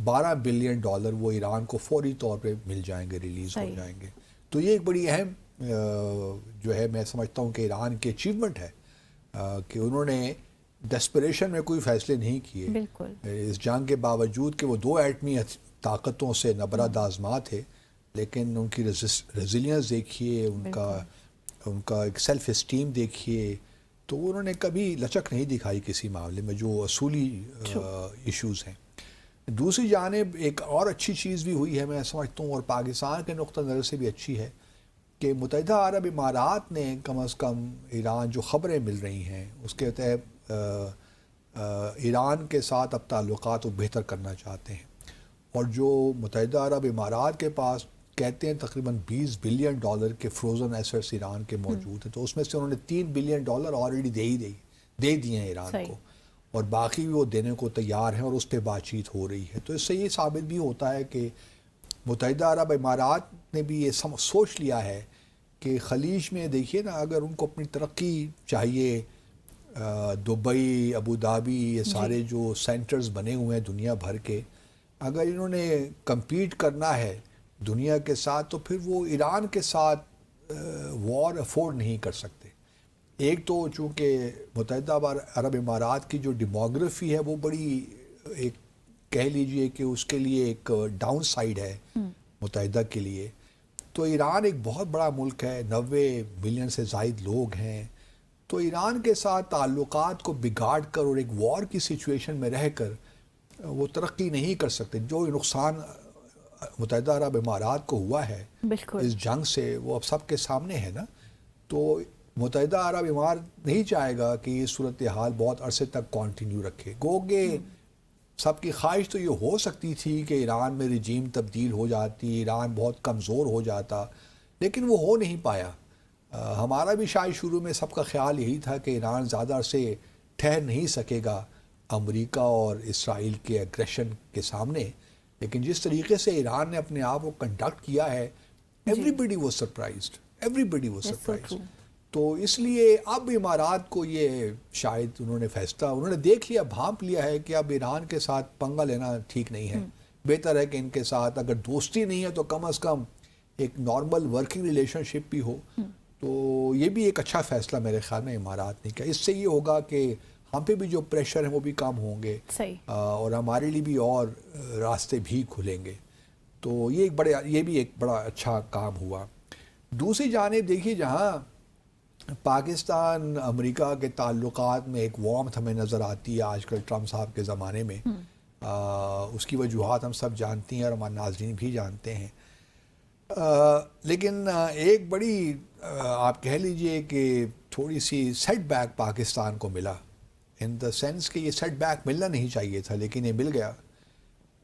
12 billion dollar وہ ایران کو فوری طور پہ مل جائیں گے، ریلیز ہو جائیں گے. تو یہ ایک بڑی اہم جو ہے میں سمجھتا ہوں کہ ایران کی اچیومنٹ ہے کہ انہوں نے ڈیسپریشن میں کوئی فیصلے نہیں کیے. بالکل اس جنگ کے باوجود کہ وہ 2 ایٹمی طاقتوں سے نبرد آزما تھے، لیکن ان کی ریزیلینس دیکھیے، ان کا ایک سیلف اسٹیم دیکھیے، تو انہوں نے کبھی لچک نہیں دکھائی کسی معاملے میں جو اصولی ایشوز ہیں. دوسری جانب ایک اور اچھی چیز بھی ہوئی ہے میں سمجھتا ہوں، اور پاکستان کے نقطہ نظر سے بھی اچھی ہے، کہ متحدہ عرب امارات نے کم از کم ایران جو خبریں مل رہی ہیں اس کے تحت ایران کے ساتھ اب تعلقات وہ بہتر کرنا چاہتے ہیں. اور جو متحدہ عرب امارات کے پاس کہتے ہیں تقریباً 20 بلین ڈالر کے فروزن ایسٹس ایران کے موجود ہیں، تو اس میں سے انہوں نے 3 بلین ڈالر آلریڈی دے دیے ہیں ایران کو، اور باقی بھی وہ دینے کو تیار ہیں اور اس پہ بات چیت ہو رہی ہے. تو اس سے یہ ثابت بھی ہوتا ہے کہ متحدہ عرب امارات نے بھی یہ سوچ لیا ہے کہ خلیج میں دیکھیے نا، اگر ان کو اپنی ترقی چاہیے، دبئی، ابوظہبی، یہ سارے جو سینٹرز بنے ہوئے ہیں دنیا بھر کے، اگر انہوں نے کمپیٹ کرنا ہے دنیا کے ساتھ تو پھر وہ ایران کے ساتھ وار افورڈ نہیں کر سکتے. ایک تو چونکہ متحدہ عرب امارات کی جو ڈیموگرافی ہے وہ بڑی ایک کہہ لیجئے کہ اس کے لیے ایک ڈاؤن سائیڈ ہے متحدہ کے لیے. تو ایران ایک بہت بڑا ملک ہے، 90 ملین سے زائد لوگ ہیں. تو ایران کے ساتھ تعلقات کو بگاڑ کر اور ایک وار کی سچویشن میں رہ کر وہ ترقی نہیں کر سکتے. جو نقصان متحدہ عرب امارات کو ہوا ہے اس جنگ سے وہ اب سب کے سامنے ہے نا. تو متحدہ عرب امارات نہیں چاہے گا کہ یہ صورتحال بہت عرصے تک کنٹینیو رکھے. گوگے سب کی خواہش تو یہ ہو سکتی تھی کہ ایران میں رجیم تبدیل ہو جاتی، ایران بہت کمزور ہو جاتا، لیکن وہ ہو نہیں پایا. ہمارا بھی شاید شروع میں سب کا خیال یہی تھا کہ ایران زیادہ عرصے ٹھہر نہیں سکے گا امریکہ اور اسرائیل کے اگریشن کے سامنے، لیکن جس طریقے سے ایران نے اپنے آپ کو کنڈکٹ کیا ہے، ایوری واز سرپرائزڈ. تو اس لیے اب امارات کو یہ شاید انہوں نے فیصلہ انہوں نے دیکھ لیا، بھانپ لیا ہے کہ اب ایران کے ساتھ پنگا لینا ٹھیک نہیں ہے. بہتر ہے کہ ان کے ساتھ اگر دوستی نہیں ہے تو کم از کم ایک نارمل ورکنگ ریلیشن شپ بھی ہو. تو یہ بھی ایک اچھا فیصلہ میرے خیال میں امارات نے کیا. اس سے یہ ہوگا کہ ہم پہ بھی جو پریشر ہیں وہ بھی کم ہوں گے اور ہمارے لیے بھی اور راستے بھی کھلیں گے. تو یہ بھی ایک بڑا اچھا کام ہوا. دوسری جانب دیکھیے جہاں پاکستان امریکہ کے تعلقات میں ایک وارمتھ ہمیں نظر آتی ہے آج کل ٹرمپ صاحب کے زمانے میں، اس کی وجوہات ہم سب جانتی ہیں اور ہمارے ناظرین بھی جانتے ہیں. لیکن ایک بڑی آپ کہہ لیجئے کہ تھوڑی سی سیٹ بیک پاکستان کو ملا، ان دا سینس کہ یہ سیٹ بیک ملنا نہیں چاہیے تھا لیکن یہ مل گیا.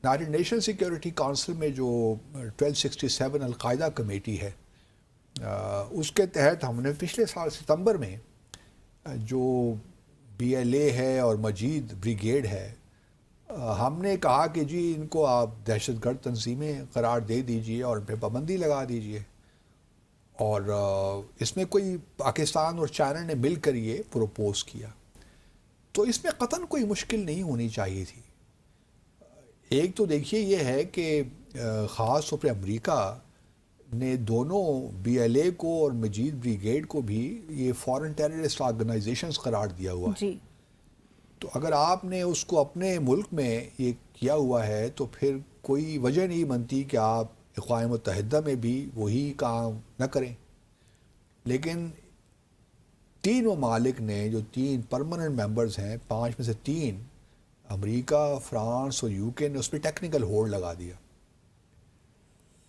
یونائیٹڈ نیشن سیکیورٹی کونسل میں جو 1267 القاعدہ کمیٹی ہے، اس کے تحت ہم نے پچھلے سال ستمبر میں جو BLA ہے اور مجید بریگیڈ ہے، ہم نے کہا کہ جی ان کو آپ دہشت گرد تنظیمیں قرار دے دیجئے اور ان پہ پابندی لگا دیجئے. اور اس میں کوئی پاکستان اور چائنا نے مل کر یہ پروپوز کیا. تو اس میں قطعاً کوئی مشکل نہیں ہونی چاہیے تھی. ایک تو دیکھیے یہ ہے کہ خاص طور پہ امریکہ نے دونوں BLA کو اور مجید بریگیڈ کو بھی یہ فورن ٹیررسٹ آرگنائزیشنز قرار دیا ہوا ہے. تو اگر آپ نے اس کو اپنے ملک میں یہ کیا ہوا ہے تو پھر کوئی وجہ نہیں بنتی کہ آپ اقوام متحدہ میں بھی وہی کام نہ کریں. لیکن 3 ممالک نے جو 3 پرماننٹ ممبرز ہیں، 5 میں سے 3 امریکہ، فرانس اور UK نے اس پہ ٹیکنیکل ہولڈ لگا دیا.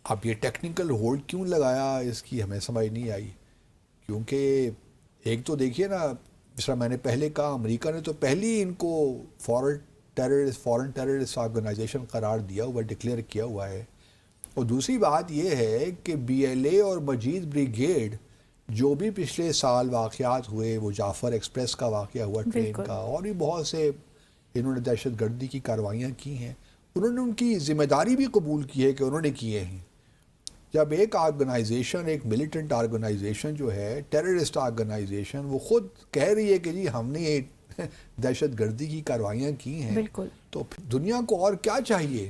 اب یہ ٹیکنیکل ہولڈ کیوں لگایا اس کی ہمیں سمجھ نہیں آئی، کیونکہ ایک تو دیکھیے نا جس طرح میں نے پہلے کہا امریکہ نے تو پہلی ان کو فورن ٹیررسٹ آرگنائزیشن قرار دیا ہوا، ڈکلیئر کیا ہوا ہے. اور دوسری بات یہ ہے کہ BLA اور مجید بریگیڈ جو بھی پچھلے سال واقعات ہوئے، وہ جعفر ایکسپریس کا واقعہ ہوا ٹرین کا، اور بھی بہت سے انہوں نے دہشت گردی کی کارروائیاں کی ہیں، انہوں نے ان کی ذمہ داری بھی قبول کی ہے کہ انہوں نے کیے ہیں. جب ایک آرگنائزیشن، ایک ملیٹنٹ آرگنائزیشن جو ہے ٹیررسٹ آرگنائزیشن، وہ خود کہہ رہی ہے کہ جی ہم نے یہ دہشت گردی کی کارروائیاں کی ہیں، تو دنیا کو اور کیا چاہیے؟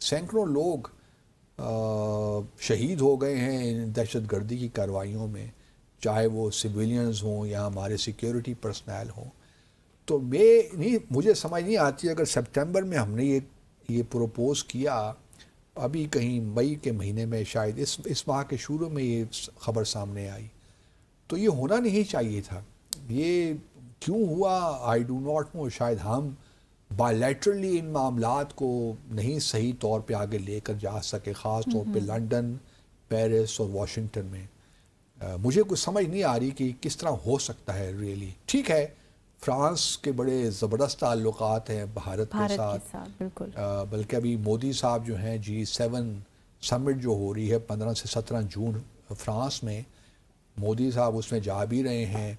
سینکڑوں لوگ شہید ہو گئے ہیں ان دہشت گردی کی کارروائیوں میں, چاہے وہ سویلینز ہوں یا ہمارے سیکیورٹی پرسنل ہوں. تو مجھے سمجھ نہیں آتی اگر سپٹمبر میں ہم نے یہ پروپوز کیا, ابھی کہیں مئی کے مہینے میں شاید اس ماہ کے شروع میں یہ خبر سامنے آئی, تو یہ ہونا نہیں چاہیے تھا. یہ کیوں ہوا آئی ڈو ناٹ نو. شاید ہم بائیلیٹرلی ان معاملات کو نہیں صحیح طور پہ آگے لے کر جا سکے, خاص طور پہ لنڈن, پیرس اور واشنگٹن میں. مجھے کچھ سمجھ نہیں آ رہی کہ کس طرح ہو سکتا ہے ریئلی. ٹھیک ہے, فرانس کے بڑے زبردست تعلقات ہیں بھارت کے ساتھ, بالکل. بلکہ ابھی مودی صاحب جو ہیں G7 سمٹ جو ہو رہی ہے 15 سے 17 جون فرانس میں, مودی صاحب اس میں جا بھی رہے ہیں,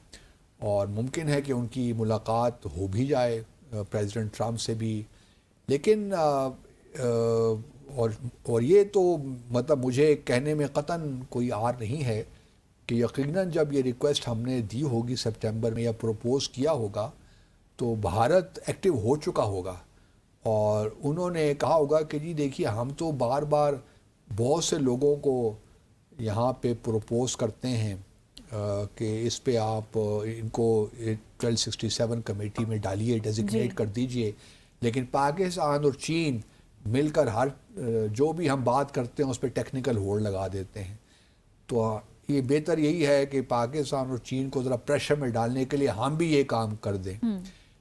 اور ممکن ہے کہ ان کی ملاقات ہو بھی جائے پریزیڈنٹ ٹرمپ سے بھی. لیکن اور یہ تو مطلب مجھے کہنے میں قطعاً کوئی آر نہیں ہے کہ یقیناً جب یہ ریکویسٹ ہم نے دی ہوگی سپٹمبر میں یا پروپوز کیا ہوگا تو بھارت ایکٹیو ہو چکا ہوگا, اور انہوں نے کہا ہوگا کہ جی دیکھیے ہم تو بار بار بہت سے لوگوں کو یہاں پہ پروپوز کرتے ہیں کہ اس پہ آپ ان کو 1267 کمیٹی میں ڈالیے, ڈیزگنیٹ کر دیجئے, لیکن پاکستان اور چین مل کر ہر جو بھی ہم بات کرتے ہیں اس پہ ٹیکنیکل ہولڈ لگا دیتے ہیں. تو یہ بہتر یہی ہے کہ پاکستان اور چین کو ذرا پریشر میں ڈالنے کے لیے ہم بھی یہ کام کر دیں.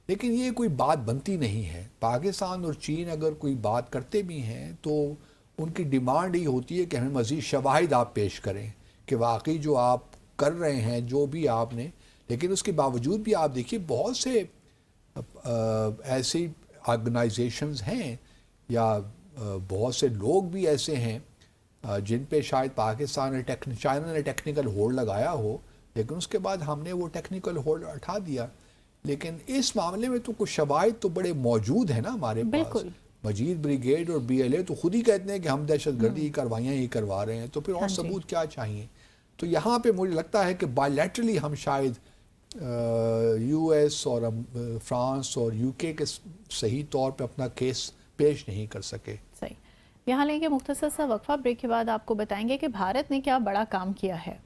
لیکن یہ کوئی بات بنتی نہیں ہے. پاکستان اور چین اگر کوئی بات کرتے بھی ہیں تو ان کی ڈیمانڈ یہ ہوتی ہے کہ ہمیں مزید شواہد آپ پیش کریں کہ واقعی جو آپ کر رہے ہیں جو بھی آپ نے. لیکن اس کے باوجود بھی آپ دیکھیے بہت سے ایسی آرگنائزیشنز ہیں یا بہت سے لوگ بھی ایسے ہیں جن پہ شاید پاکستان نے چائنا نے ٹیکنیکل ہولڈ لگایا ہو, لیکن اس کے بعد ہم نے وہ ٹیکنیکل ہولڈ ہٹا دیا. لیکن اس معاملے میں تو کچھ شواہد تو بڑے موجود ہیں نا ہمارے پاس. مجید بریگیڈ اور BLA تو خود ہی کہتے ہیں کہ ہم دہشت گردی کاروائیاں ہی کروا رہے ہیں, تو پھر اور ثبوت کیا چاہیے. تو یہاں پہ مجھے لگتا ہے کہ بائیلیٹرلی ہم شاید US اور فرانس اور UK کے صحیح طور پہ اپنا کیس پیش نہیں کر سکے. صحیح. یہاں لیں گے مختصر سا وقفہ, بریک کے بعد آپ کو بتائیں گے کہ بھارت نے کیا بڑا کام کیا ہے.